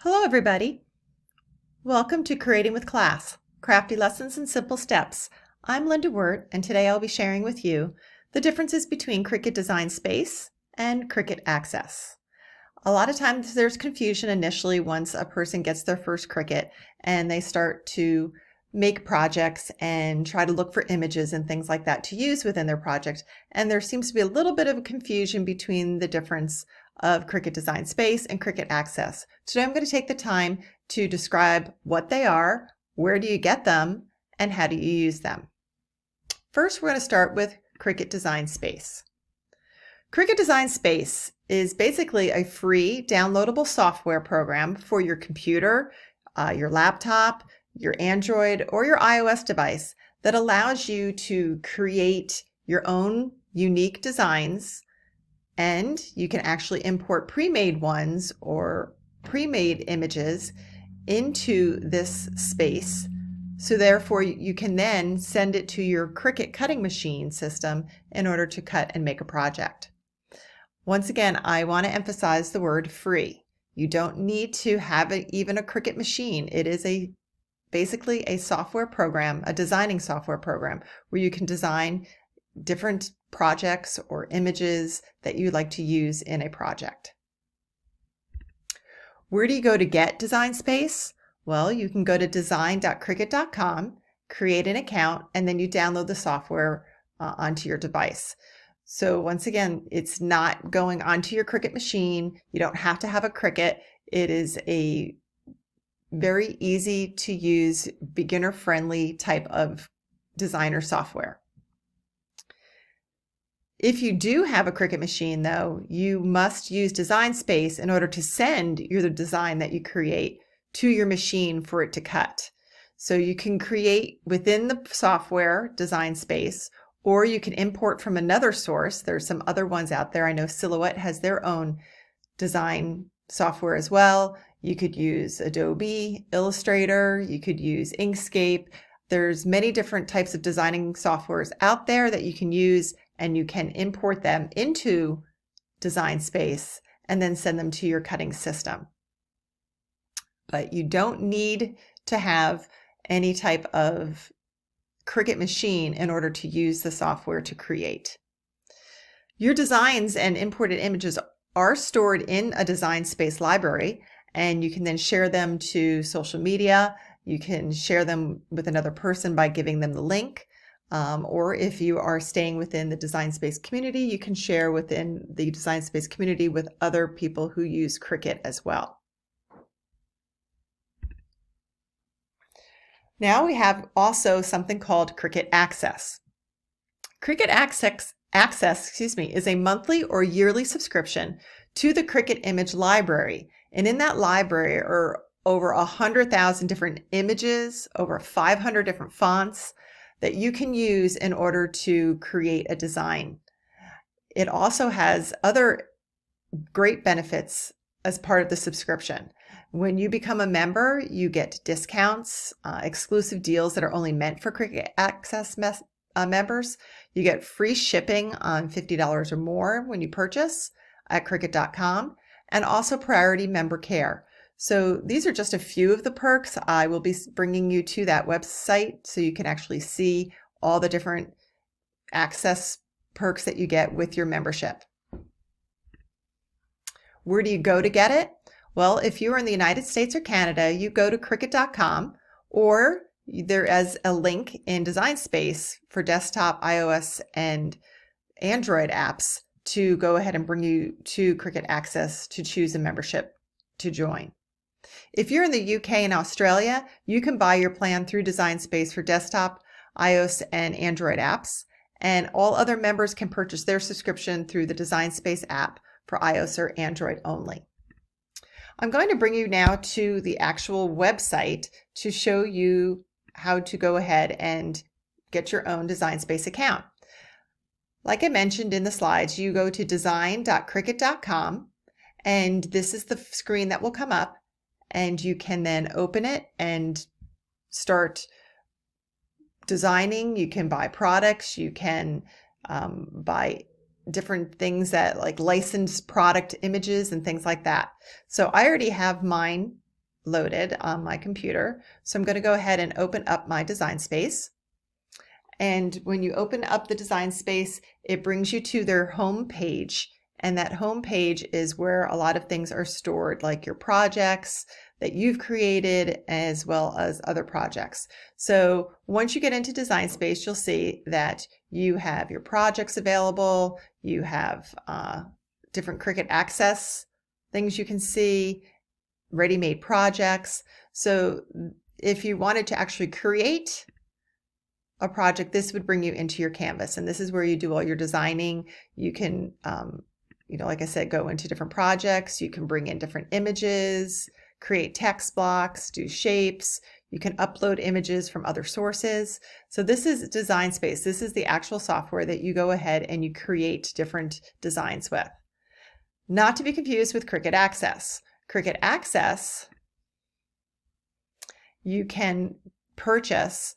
Hello everybody! Welcome to Creating with Class, Crafty Lessons and Simple Steps. I'm Linda Wirt, and today I'll be sharing with you the differences between Cricut Design Space and Cricut Access. A lot of times there's confusion initially once a person gets their first Cricut and they start to make projects and try to look for images and things like that to use within their project. And there seems to be a little bit of confusion between the difference of Cricut Design Space and Cricut Access. Today I'm going to take the time to describe what they are, where do you get them, and how do you use them. First, we're going to start with Cricut Design Space. Cricut Design Space is basically a free downloadable software program for your computer, your laptop, your Android, or your iOS device that allows you to create your own unique designs, and you can actually import pre-made ones or pre-made images into this space. So therefore you can then send it to your Cricut cutting machine system in order to cut and make a project. Once again, I want to emphasize the word free. You don't need to have even a Cricut machine. It is basically a software program, a designing software program, where you can design different projects or images that you'd like to use in a project. Where do you go to get Design Space? Well, you can go to design.cricut.com, create an account, and then you download the software onto your device. So once again, it's not going onto your Cricut machine. You don't have to have a Cricut. It is a very easy to use, beginner-friendly type of designer software. If you do have a Cricut machine, though, you must use Design Space in order to send the design that you create to your machine for it to cut. So you can create within the software, Design Space, or you can import from another source. There's some other ones out there. I know Silhouette has their own design software as well. You could use Adobe Illustrator, you could use Inkscape. There's many different types of designing softwares out there that you can use, and you can import them into Design Space and then send them to your cutting system. But you don't need to have any type of Cricut machine in order to use the software to create. Your designs and imported images are stored in a Design Space library, and you can then share them to social media. You can share them with another person by giving them the link. Or if you are staying within the Design Space community, you can share within the Design Space community with other people who use Cricut as well. Now we have also something called Cricut Access. Cricut Access is a monthly or yearly subscription to the Cricut image library. And in that library are over 100,000 different images, over 500 different fonts that you can use in order to create a design. It also has other great benefits as part of the subscription. When you become a member, you get discounts, exclusive deals that are only meant for Cricut Access members. You get free shipping on $50 or more when you purchase at Cricut.com, and also priority member care. So these are just a few of the perks. I will be bringing you to that website so you can actually see all the different access perks that you get with your membership. Where do you go to get it? Well, if you're in the United States or Canada, you go to Cricut.com, or there is a link in Design Space for desktop, iOS, and Android apps to go ahead and bring you to Cricut Access to choose a membership to join. If you're in the UK and Australia, you can buy your plan through Design Space for desktop, iOS, and Android apps, and all other members can purchase their subscription through the Design Space app for iOS or Android only. I'm going to bring you now to the actual website to show you how to go ahead and get your own Design Space account. Like I mentioned in the slides, you go to design.cricut.com, and this is the screen that will come up, and you can then open it and start designing. You can buy products, you can buy different things that like licensed product images and things like that. So I already have mine loaded on my computer. So I'm going to go ahead and open up my design space. And when you open up the design space, it brings you to their home page. And that home page is where a lot of things are stored, like your projects that you've created, as well as other projects. So once you get into Design Space, you'll see that you have your projects available, you have different Cricut Access things you can see, ready-made projects. So if you wanted to actually create a project, this would bring you into your canvas, and this is where you do all your designing. You can like I said, go into different projects. You can bring in different images, create text blocks, do shapes. You can upload images from other sources. So this is Design Space. This is the actual software that you go ahead and you create different designs with. Not to be confused with Cricut Access. Cricut Access, you can purchase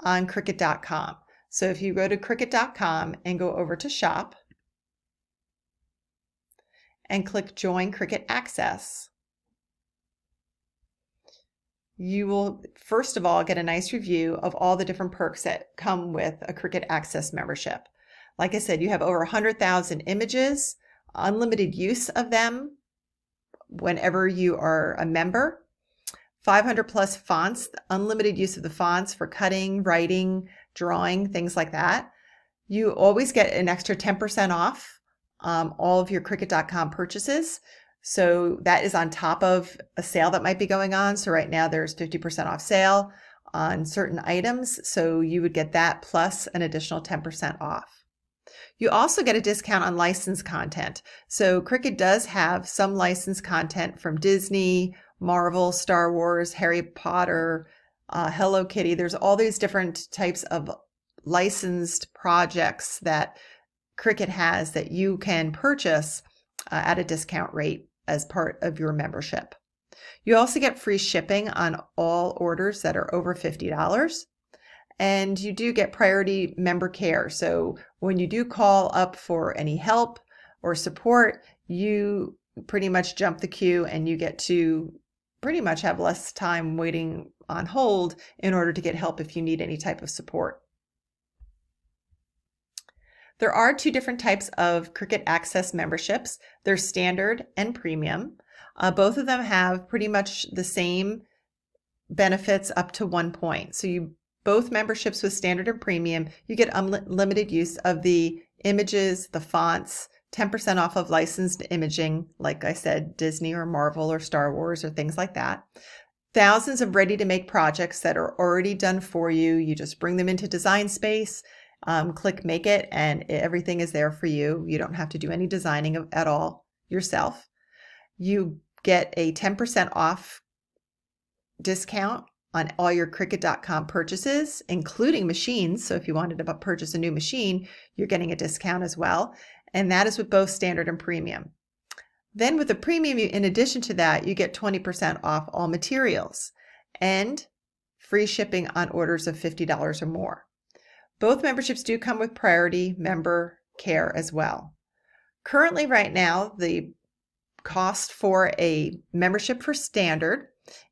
on Cricut.com. So if you go to Cricut.com and go over to Shop, and click Join Cricut Access, you will first of all get a nice review of all the different perks that come with a Cricut Access membership. Like I said, you have over 100,000 images, unlimited use of them whenever you are a member, 500 plus fonts, unlimited use of the fonts for cutting, writing, drawing, things like that. You always get an extra 10% off all of your Cricut.com purchases. So that is on top of a sale that might be going on. So right now there's 50% off sale on certain items. So you would get that plus an additional 10% off. You also get a discount on licensed content. So Cricut does have some licensed content from Disney, Marvel, Star Wars, Harry Potter, Hello Kitty. There's all these different types of licensed projects that Cricut has that you can purchase at a discount rate as part of your membership. You also get free shipping on all orders that are over $50. And you do get priority member care. So when you do call up for any help or support, you pretty much jump the queue and you get to pretty much have less time waiting on hold in order to get help if you need any type of support. There are two different types of Cricut Access memberships. There's standard and premium. Both of them have pretty much the same benefits up to one point. So both memberships with standard and premium, you get unlimited use of the images, the fonts, 10% off of licensed imaging, like I said, Disney or Marvel or Star Wars or things like that. Thousands of ready-to-make projects that are already done for you. You just bring them into Design Space. Click Make It, and everything is there for you. You don't have to do any designing at all yourself. You get a 10% off discount on all your Cricut.com purchases, including machines. So if you wanted to purchase a new machine, you're getting a discount as well. And that is with both standard and premium. Then with the premium, in addition to that, you get 20% off all materials and free shipping on orders of $50 or more. Both memberships do come with priority member care as well. Currently, right now, the cost for a membership for standard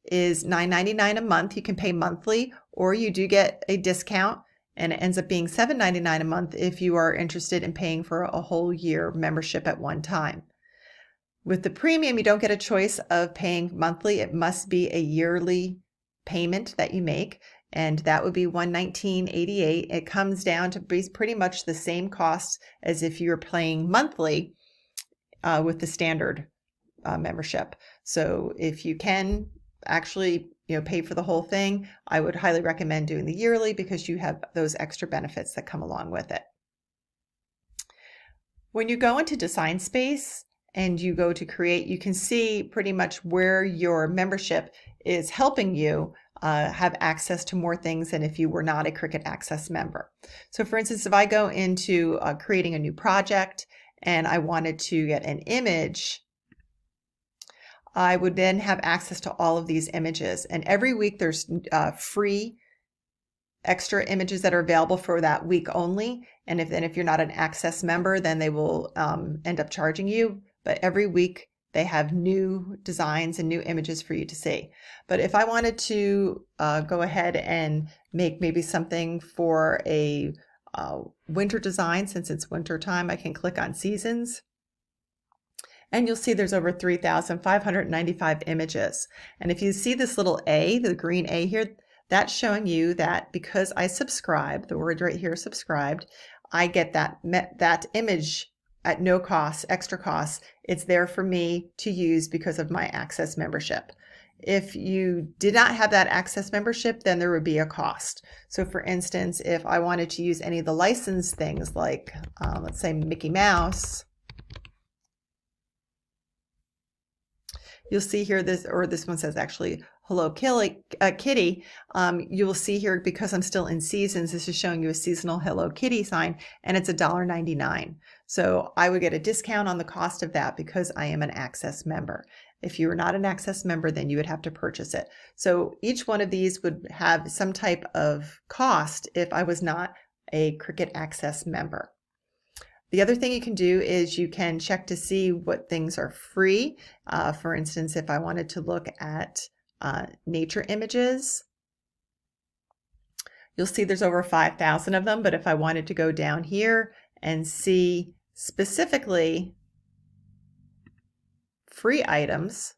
is $9.99 a month. You can pay monthly, or you do get a discount, and it ends up being $7.99 a month if you are interested in paying for a whole year membership at one time. With the premium, you don't get a choice of paying monthly. It must be a yearly payment that you make, and that would be $119.88. It comes down to be pretty much the same cost as if you were paying monthly with the standard membership. So if you can actually pay for the whole thing, I would highly recommend doing the yearly because you have those extra benefits that come along with it. When you go into Design Space and you go to create, you can see pretty much where your membership is helping you have access to more things than if you were not a Cricut Access member. So for instance, if I go into creating a new project and I wanted to get an image, I would then have access to all of these images. And every week there's free extra images that are available for that week only. And if you're not an Access member, then they will end up charging you. But every week they have new designs and new images for you to see. But if I wanted to go ahead and make maybe something for a winter design, since it's winter time, I can click on seasons. And you'll see there's over 3,595 images. And if you see this little A, the green A here, that's showing you that because I subscribe, the word right here, subscribed, I get that image at no cost, extra cost. It's there for me to use because of my Access membership. If you did not have that Access membership, then there would be a cost. So for instance, if I wanted to use any of the licensed things like, let's say Mickey Mouse, you'll see here this one says actually Hello Kitty. You will see here, because I'm still in seasons, this is showing you a seasonal Hello Kitty sign, and it's $1.99. So I would get a discount on the cost of that because I am an Access member. If you are not an Access member, then you would have to purchase it. So each one of these would have some type of cost if I was not a Cricut Access member. The other thing you can do is you can check to see what things are free. For instance, if I wanted to look at nature images, you'll see there's over 5,000 of them. But if I wanted to go down here and see specifically free items,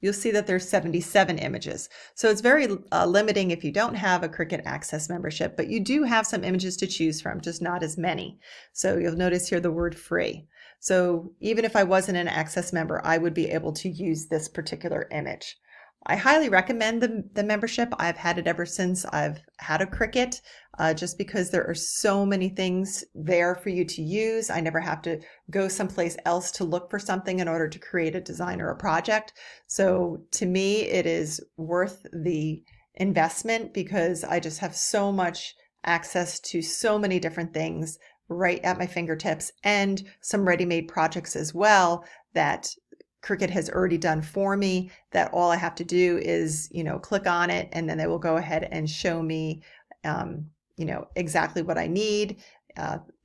you'll see that there's 77 images. So it's very limiting if you don't have a Cricut Access membership, but you do have some images to choose from, just not as many. So you'll notice here the word free. So even if I wasn't an Access member, I would be able to use this particular image. I highly recommend the membership. I've had it ever since I've had a Cricut, just because there are so many things there for you to use. I never have to go someplace else to look for something in order to create a design or a project. So to me, it is worth the investment because I just have so much access to so many different things right at my fingertips, and some ready-made projects as well that Cricut has already done for me, that all I have to do is, click on it, and then they will go ahead and show me, exactly what I need.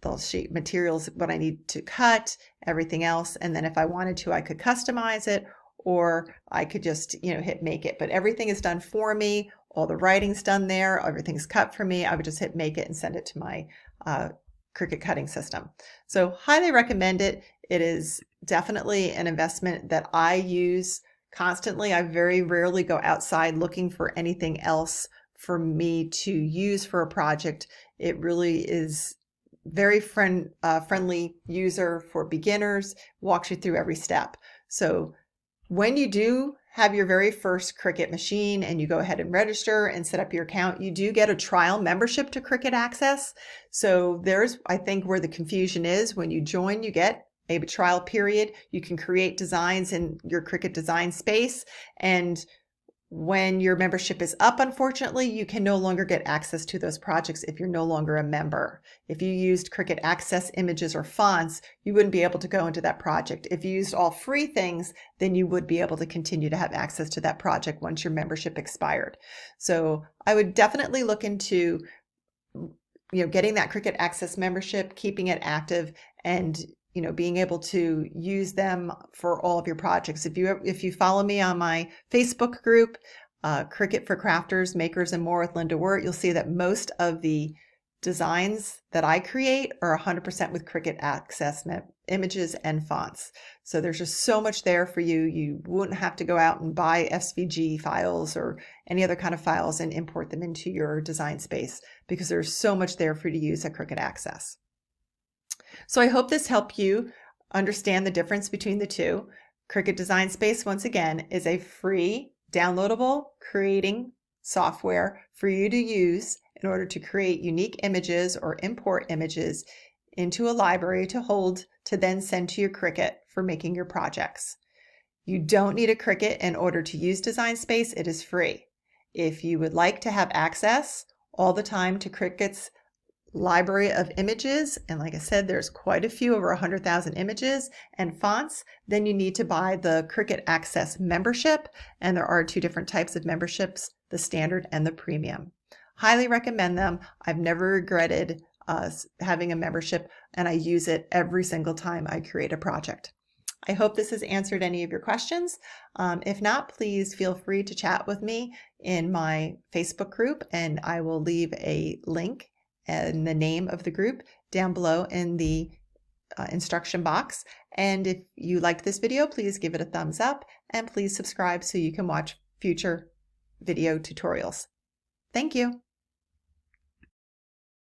They'll show materials, what I need to cut, everything else. And then if I wanted to, I could customize it, or I could just, hit make it. But everything is done for me. All the writing's done there. Everything's cut for me. I would just hit make it and send it to my Cricut cutting system. So highly recommend it. It is definitely an investment that I use constantly. I very rarely go outside looking for anything else for me to use for a project. It really is very friendly user for beginners, walks you through every step. So when you do have your very first Cricut machine and you go ahead and register and set up your account, you do get a trial membership to Cricut Access. So there's, I think, where the confusion is. When you join, you get a trial period. You can create designs in your Cricut design space. And when your membership is up, unfortunately, you can no longer get access to those projects if you're no longer a member. If you used Cricut Access images or fonts, you wouldn't be able to go into that project. If you used all free things, then you would be able to continue to have access to that project once your membership expired. So I would definitely look into, getting that Cricut Access membership, keeping it active, and being able to use them for all of your projects. If you follow me on my Facebook group, Cricut for Crafters, Makers, and More with Linda Wirt, you'll see that most of the designs that I create are 100% with Cricut Access images and fonts. So there's just so much there for you. You wouldn't have to go out and buy SVG files or any other kind of files and import them into your design space, because there's so much there for you to use at Cricut Access. So I hope this helped you understand the difference between the two. Cricut Design Space, once again, is a free, downloadable creating software for you to use in order to create unique images or import images into a library to hold to then send to your Cricut for making your projects. You don't need a Cricut in order to use Design Space. It is free. If you would like to have access all the time to Cricut's library of images, and like I said, there's quite a few, over 100,000 images and fonts, then you need to buy the Cricut Access membership, and there are two different types of memberships, the standard and the premium. Highly recommend them. I've never regretted having a membership, and I use it every single time I create a project. I hope this has answered any of your questions. If not, please feel free to chat with me in my Facebook group, and I will leave a link and the name of the group down below in the instruction box. And if you liked this video, please give it a thumbs up and please subscribe so you can watch future video tutorials. Thank you.